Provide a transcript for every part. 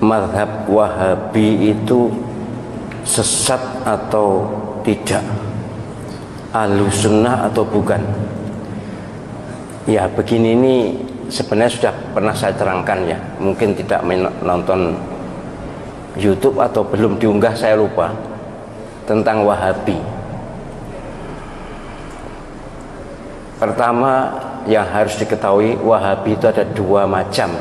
mazhab Wahabi itu sesat atau tidak, Ahlus Sunnah atau bukan? Ya begini, ini sebenarnya sudah pernah saya terangkan ya, mungkin tidak menonton YouTube atau belum diunggah, saya lupa, tentang Wahabi. Pertama yang harus diketahui, Wahabi itu ada dua macam.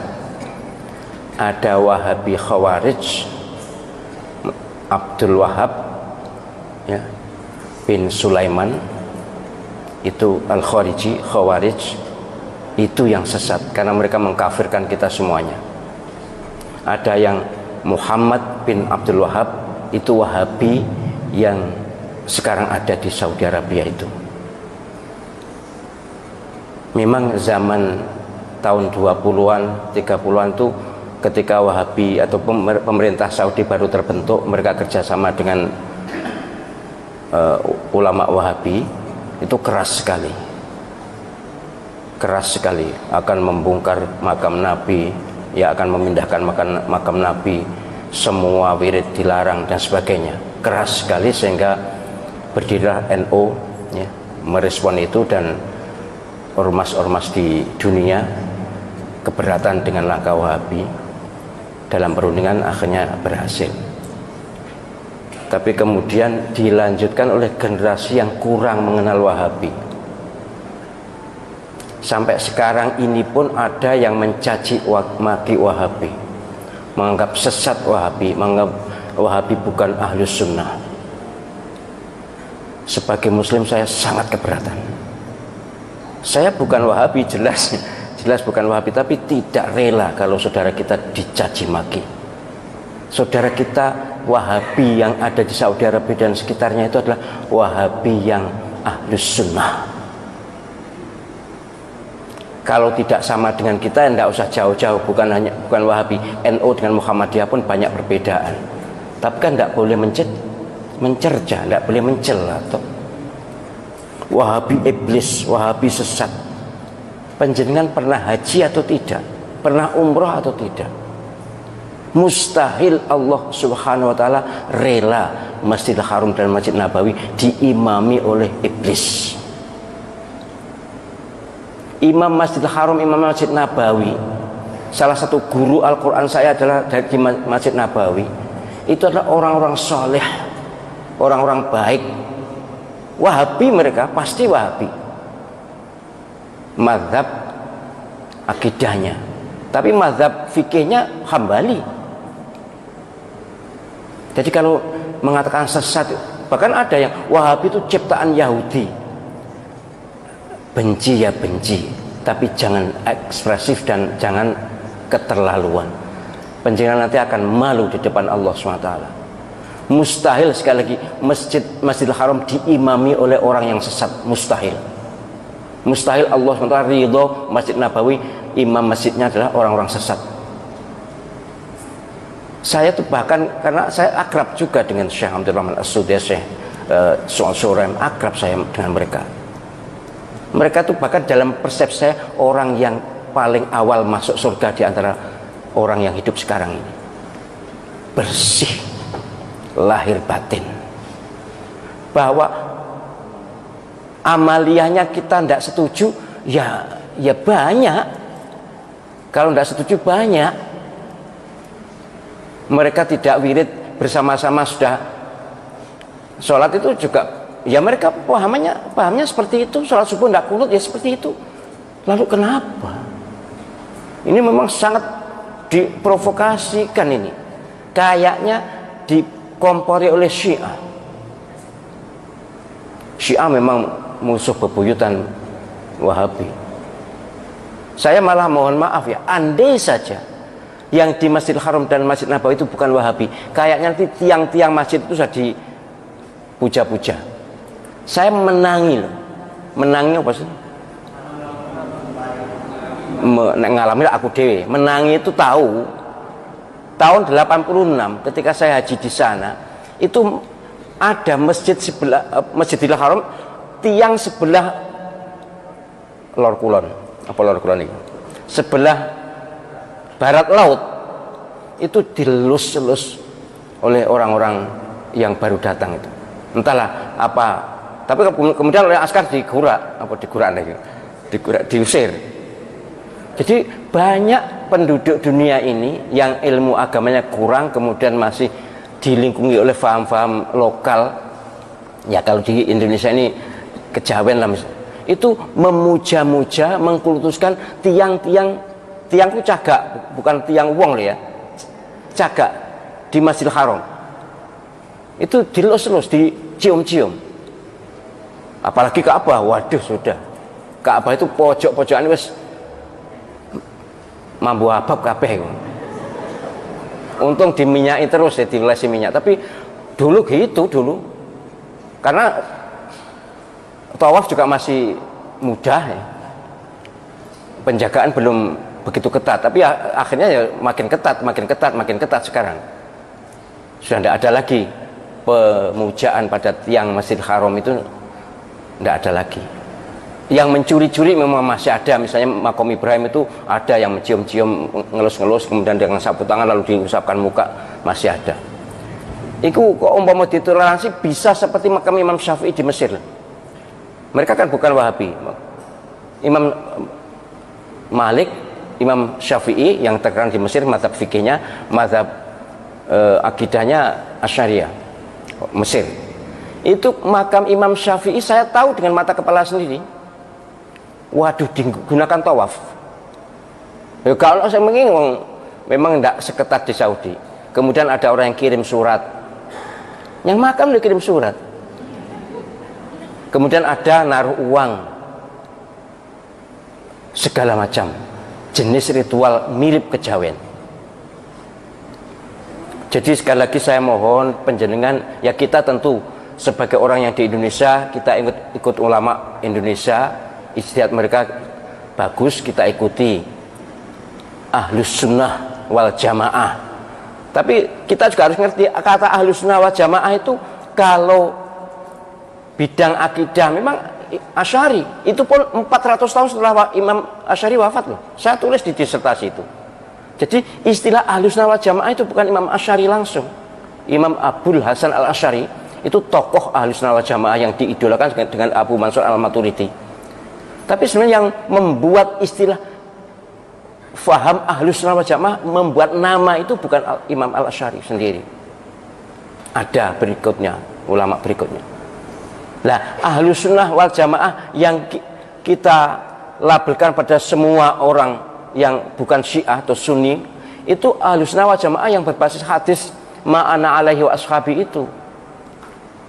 Ada Wahabi Khawarij, Abdul Wahab ya, bin Sulaiman, itu Al-Khariji, Khawarij, itu yang sesat karena mereka mengkafirkan kita semuanya. Ada yang Muhammad bin Abdul Wahab, itu Wahabi yang sekarang ada di Saudi Arabia. Itu memang zaman tahun 20-an 30-an tuh, ketika Wahabi atau pemerintah Saudi baru terbentuk, mereka kerjasama dengan ulama Wahabi, itu keras sekali akan membongkar makam Nabi ya, akan memindahkan makam Nabi, semua wirid dilarang dan sebagainya, keras sekali, sehingga berdirilah NU ya, merespon itu, dan ormas-ormas di dunia keberatan dengan langkah Wahabi. Dalam perundingan akhirnya berhasil, tapi kemudian dilanjutkan oleh generasi yang kurang mengenal Wahabi. Sampai sekarang ini pun ada yang mencaci maki Wahabi, menganggap sesat Wahabi, menganggap Wahabi bukan Ahlus Sunnah. Sebagai Muslim saya sangat keberatan. Saya bukan Wahabi, jelas bukan Wahabi, tapi tidak rela kalau saudara kita dicaci maki. Saudara kita Wahabi yang ada di Saudi Arabia dan sekitarnya itu adalah Wahabi yang Ahlus Sunnah. Kalau tidak sama dengan kita, tidak usah jauh-jauh. Bukan Wahabi, NU dengan Muhammadiyah pun banyak perbedaan. Tapi kan tidak boleh mencerca, tidak boleh mencela. Wahabi iblis, Wahabi sesat. Panjenengan pernah haji atau tidak? Pernah umroh atau tidak? Mustahil Allah Subhanahu wa ta'ala rela Masjidil Haram dan Masjid Nabawi diimami oleh iblis. Imam Masjidil Haram, Imam Masjid Nabawi, salah satu guru Al-Quran saya adalah dari Masjid Nabawi. Itu adalah orang-orang soleh, orang-orang baik. Wahabi mereka, pasti Wahabi mazhab akidahnya, tapi mazhab fikihnya Hambali. Jadi kalau mengatakan sesat, bahkan ada yang Wahabi itu ciptaan Yahudi. Benci ya benci, tapi jangan ekspresif dan jangan keterlaluan. Panjenengan nanti akan malu di depan Allah SWT. Mustahil, sekali lagi, Masjidil Haram diimami oleh orang yang sesat, mustahil. Mustahil Allah SWT ridho Masjid Nabawi imam masjidnya adalah orang-orang sesat. Saya tuh bahkan, karena saya akrab juga dengan Syekh Abdul Rahman As-Sudais, Syekh Surem, akrab saya dengan mereka. Mereka tuh bahkan dalam persepsi saya orang yang paling awal masuk surga di antara orang yang hidup sekarang ini. Bersih lahir batin. Bahwa amaliyahnya kita tidak setuju, ya banyak. Kalau tidak setuju banyak. Mereka tidak wirid bersama-sama sudah sholat itu juga, ya mereka pahamnya seperti itu. Sholat subuh tidak kunut, ya seperti itu. Lalu kenapa? Ini memang sangat diprovokasikan ini. Kayaknya dikompori oleh Syiah. Syiah memang musuh bebuyutan Wahabi. Saya malah mohon maaf ya, andai saja yang di Masjidil Haram dan Masjid Nabawi itu bukan Wahabi, kayaknya nanti tiang-tiang masjid itu sudah dipuja-puja. Saya menangi loh. Menangi apa sih? Ngalami aku dewe. Menangi itu tahu. Tahun 86 ketika saya haji di sana, itu ada masjid sebelah Masjidil Haram, tiang sebelah Lor Kulon, apa Lor Kulon ini? Sebelah barat laut itu dilus-lus oleh orang-orang yang baru datang itu. Entahlah apa, tapi kemudian oleh askar diusir. Jadi banyak penduduk dunia ini yang ilmu agamanya kurang, kemudian masih dilingkungi oleh faham-faham lokal. Ya kalau di Indonesia ini kejawen lah, itu memuja-muja, mengkultuskan tiangku cagak, bukan tiang wong ya, cagak di Masjidil Haram. Itu dilus-lus, dicium-cium. Apalagi Ka'bah, waduh sudah. Ka'bah itu pojok-pojokan wis mambu abab kabeh. Untung diminyaki terus ya, dilesi minyak. Tapi dulu gitu dulu. Karena tawaf juga masih mudah ya. Penjagaan belum begitu ketat, tapi akhirnya ya makin ketat sekarang. Sudah tidak ada lagi pemujaan pada tiang Masjidil Haram, itu tidak ada lagi. Yang mencuri-curi memang masih ada, misalnya makom Ibrahim itu ada yang mencium-cium, ngelus-ngelus, kemudian dengan sapu tangan lalu diusapkan muka, masih ada. Itu kok umpama ditoleransi bisa seperti makam Imam Syafi'i di Mesir. Mereka kan bukan Wahabi. Imam Malik, Imam Syafi'i yang terkenal di Mesir, mazhab fikihnya, mazhab akidahnya Asy'ariyah, Mesir. Itu makam Imam Syafi'i saya tahu dengan mata kepala sendiri. Waduh, digunakan tawaf. Ya kalau saya mengingat memang tidak seketat di Saudi. Kemudian ada orang yang kirim surat, yang makam dia kirim surat. Kemudian ada naruh uang, segala macam jenis ritual mirip kejawen. Jadi sekali lagi saya mohon penjenengan, ya kita tentu sebagai orang yang di Indonesia, kita ikut ulama Indonesia, ijtihad mereka bagus, kita ikuti. Ahlus sunnah wal jamaah. Tapi kita juga harus ngerti kata ahlus sunnah wal jamaah itu kalau bidang akidah memang Asy'ari. Itu pun 400 tahun setelah Imam Asy'ari wafat loh. Saya tulis di disertasi itu. Jadi istilah ahlus sunnah wal jamaah itu bukan Imam Asy'ari langsung. Imam Abul Hasan al Asy'ari itu tokoh ahlus sunnah wal jamaah yang diidolakan dengan Abu Mansur al Maturidi. Tapi sebenarnya yang membuat istilah faham ahlus sunnah wal jamaah, membuat nama itu bukan Imam al Asy'ari sendiri. Ada berikutnya, ulama berikutnya. Nah, ahlus sunnah wal jamaah yang kita labelkan pada semua orang yang bukan Syiah atau Sunni, itu ahlus sunnah wal jamaah yang berbasis hadis ma'ana alaihi wa ashabi itu.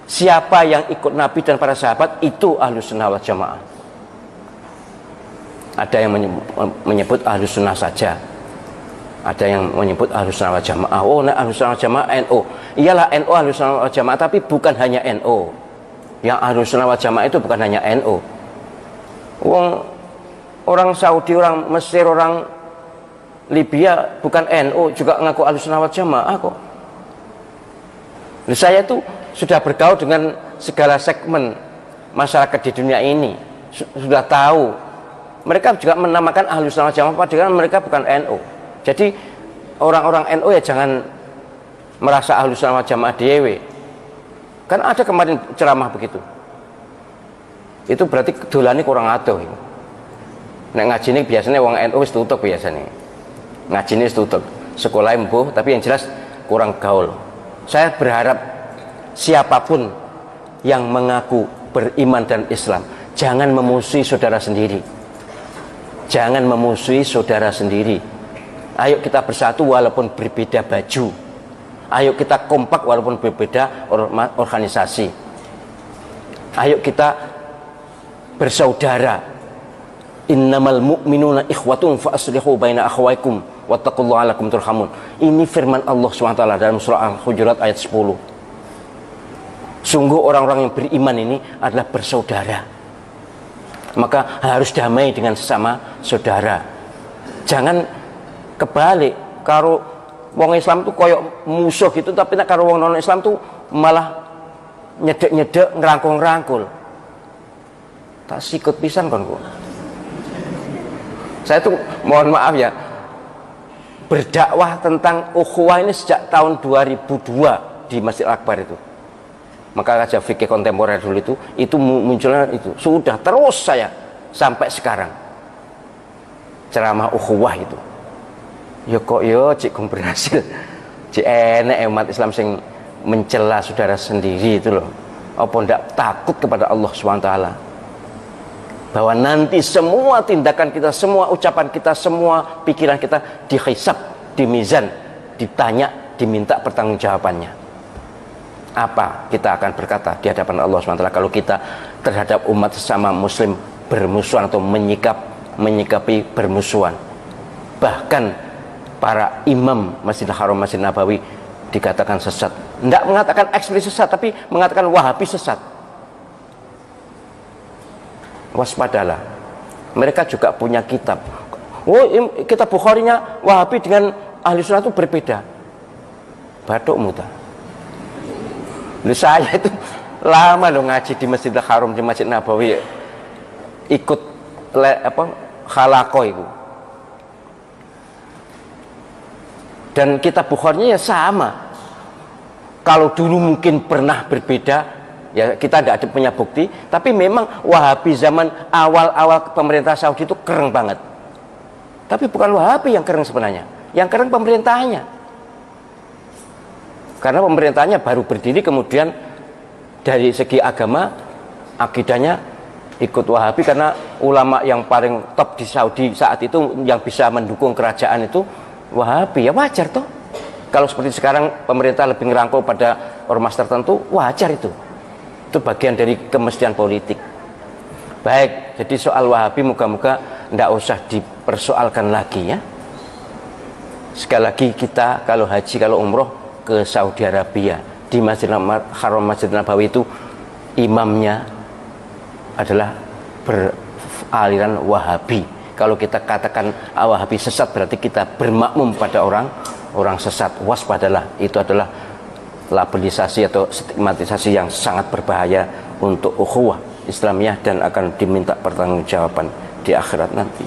Siapa yang ikut Nabi dan para sahabat itu ahlus sunnah wal jamaah. Ada yang menyebut ahlus sunnah saja, ada yang menyebut ahlus sunnah wal jamaah. Oh, nah, ahlus sunnah wal jamaah NU. Iyalah NU ahlus sunnah wal jamaah, tapi bukan hanya NU. Yang ahlus sunnah wal jamaah itu bukan hanya NU. Orang Saudi, orang Mesir, orang Libya bukan NU juga ngaku ahlus sunnah wal jamaah kok. Saya itu sudah bergaul dengan segala segmen masyarakat di dunia ini, sudah tahu. Mereka juga menamakan ahlus sunnah wal jamaah padahal mereka bukan NU. Jadi orang-orang NU ya jangan merasa ahlus sunnah wal jamaah dewe. Kan ada kemarin ceramah begitu. Itu berarti kedolane kurang adoh. Nek ngajine biasanya wong NU wis tutup biasanya. Ngajine wis tutup. Sekolah mbuh tapi yang jelas kurang gaul. Saya berharap siapapun yang mengaku beriman dan Islam, jangan memusuhi saudara sendiri. Jangan memusuhi saudara sendiri. Ayo kita bersatu walaupun berbeda baju. Ayo kita kompak walaupun berbeda organisasi. Ayo kita bersaudara. Innamal mu'minuna ikhwatun fa aslihu baina akhwaikum wattaqullaha la'allakum turhamun. Ini firman Allah SWT dalam surah Al-Hujurat ayat 10. Sungguh orang-orang yang beriman ini adalah bersaudara. Maka harus damai dengan sesama saudara. Jangan kebalik, karo wong Islam tuh koyok musuh gitu, tapi nek karo wong non Islam tuh malah nyedek-nyedek, ngerangkul-ngerangkul. Tak sikut pisan kon kok. Saya tuh mohon maaf ya, berdakwah tentang ukhuwah ini sejak tahun 2002 di Masjid Akbar itu. Maka kajian fikih kontemporer dulu itu munculnya itu. Sudah terus saya sampai sekarang. Ceramah ukhuwah itu. Ya kok yo cik berhasil. Cik enek umat Islam sing mencela saudara sendiri itu loh. Apa ndak takut kepada Allah SWT? Bahwa nanti semua tindakan kita, semua ucapan kita, semua pikiran kita dihisab, di mizan, ditanya, diminta pertanggungjawabannya. Apa kita akan berkata di hadapan Allah SWT kalau kita terhadap umat sesama muslim bermusuhan atau menyikapi bermusuhan? Bahkan para imam Masjidil Haram, Masjid Nabawi dikatakan sesat. Tidak mengatakan eksplisit sesat, tapi mengatakan Wahabi sesat. Waspadalah. Mereka juga punya kitab. Oh, kitab Bukharinya Wahabi dengan Ahli Sunnah itu berbeda. Batuk muta. Saya itu lama loh ngaji di Masjidil Haram, di Masjid Nabawi, ikut khalaqah itu. Dan kitab Bukharinya ya sama. Kalau dulu mungkin pernah berbeda, ya kita tidak punya bukti, tapi memang Wahabi zaman awal-awal pemerintah Saudi itu keren banget. Tapi bukan Wahabi yang keren sebenarnya, yang keren pemerintahnya. Karena pemerintahnya baru berdiri, kemudian dari segi agama, akidahnya ikut Wahabi, karena ulama yang paling top di Saudi saat itu yang bisa mendukung kerajaan itu Wahabi. Ya wajar toh. Kalau seperti sekarang pemerintah lebih ngerangkul pada ormas tertentu, wajar itu. Itu bagian dari kemestian politik. Baik, jadi soal Wahabi moga-moga tidak usah dipersoalkan lagi ya. Sekali lagi kita kalau haji, kalau umroh ke Saudi Arabia, di Masjidil Haram, Masjid Nabawi itu imamnya adalah beraliran Wahabi. Kalau kita katakan Wahabi sesat, berarti kita bermakmum pada orang sesat. Waspadalah, itu adalah labelisasi atau stigmatisasi yang sangat berbahaya untuk ukhuwah Islamiyah dan akan diminta pertanggungjawaban di akhirat nanti.